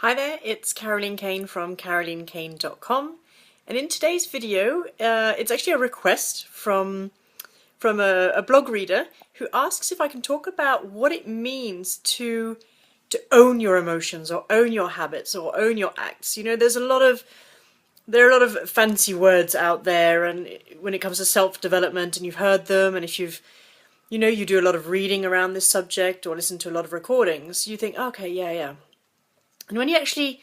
Hi there, it's Caroline Cain from carolinecain.com, and in today's video it's actually a request from a blog reader who asks if I can talk about what it means to own your emotions or own your habits or own your acts. You know, there are a lot of fancy words out there, and when it comes to self-development, and you've heard them, and if you do a lot of reading around this subject or listen to a lot of recordings, you think, okay, yeah. And when you actually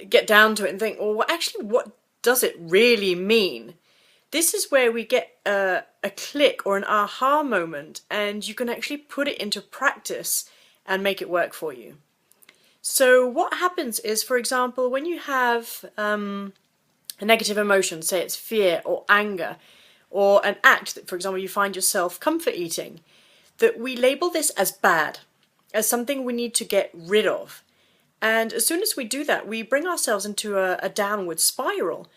get down to it and think, well, actually, what does it really mean? This is where we get a click or an aha moment, and you can actually put it into practice and make it work for you. So what happens is, for example, when you have a negative emotion, say it's fear or anger, or an act that, for example, you find yourself comfort eating, that we label this as bad, as something we need to get rid of. And as soon as we do that, we bring ourselves into a downward spiral,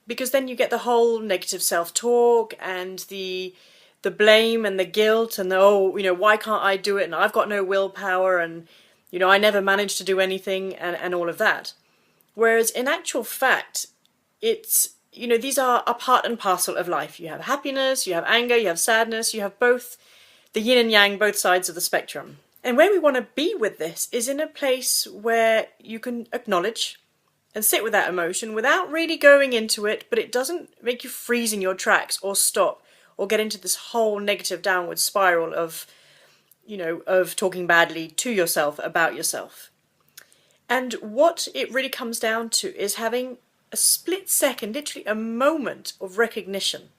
because then you get the whole negative self-talk and the blame and the guilt and why can't I do it, and I've got no willpower, and I never managed to do anything, and all of that. Whereas in actual fact, it's these are a part and parcel of life. You have happiness, you have anger, you have sadness, you have both the yin and yang, both sides of the spectrum. And where we want to be with this is in a place where you can acknowledge and sit with that emotion without really going into it, but it doesn't make you freeze in your tracks or stop or get into this whole negative downward spiral of talking badly to yourself about yourself. And what it really comes down to is having a split second, literally a moment of recognition.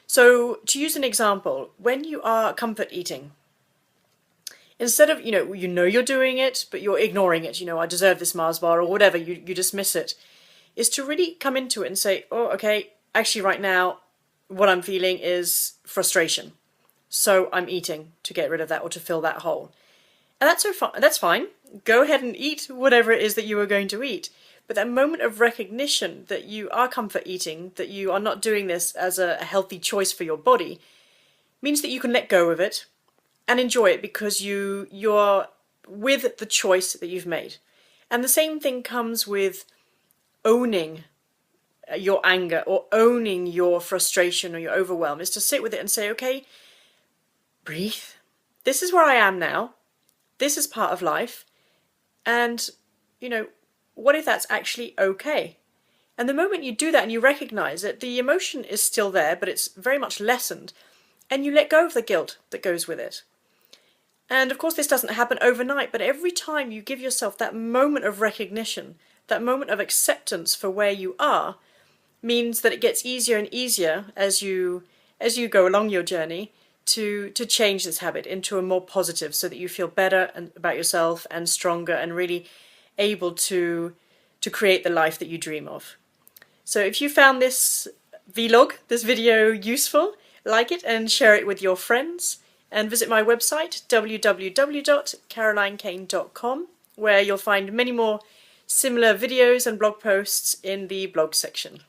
So to use an example, when you are comfort eating, instead of, you're doing it, but you're ignoring it, I deserve this Mars bar or whatever, you dismiss it, is to really come into it and say, oh, okay, actually right now, what I'm feeling is frustration. So I'm eating to get rid of that or to fill that hole. And that's fine. Go ahead and eat whatever it is that you are going to eat. But that moment of recognition that you are comfort eating, that you are not doing this as a healthy choice for your body, means that you can let go of it and enjoy it, because you're with the choice that you've made. And the same thing comes with owning your anger or owning your frustration or your overwhelm, is to sit with it and say, okay, breathe. This is where I am now. This is part of life. And, what if that's actually okay? And the moment you do that and you recognize it, the emotion is still there, but it's very much lessened. And you let go of the guilt that goes with it. And of course this doesn't happen overnight, but every time you give yourself that moment of recognition, that moment of acceptance for where you are, means that it gets easier and easier as you go along your journey to change this habit into a more positive, so that you feel better about yourself and stronger and really able to create the life that you dream of. So if you found this video useful, like it and share it with your friends. And visit my website, www.carolinecain.com, where you'll find many more similar videos and blog posts in the blog section.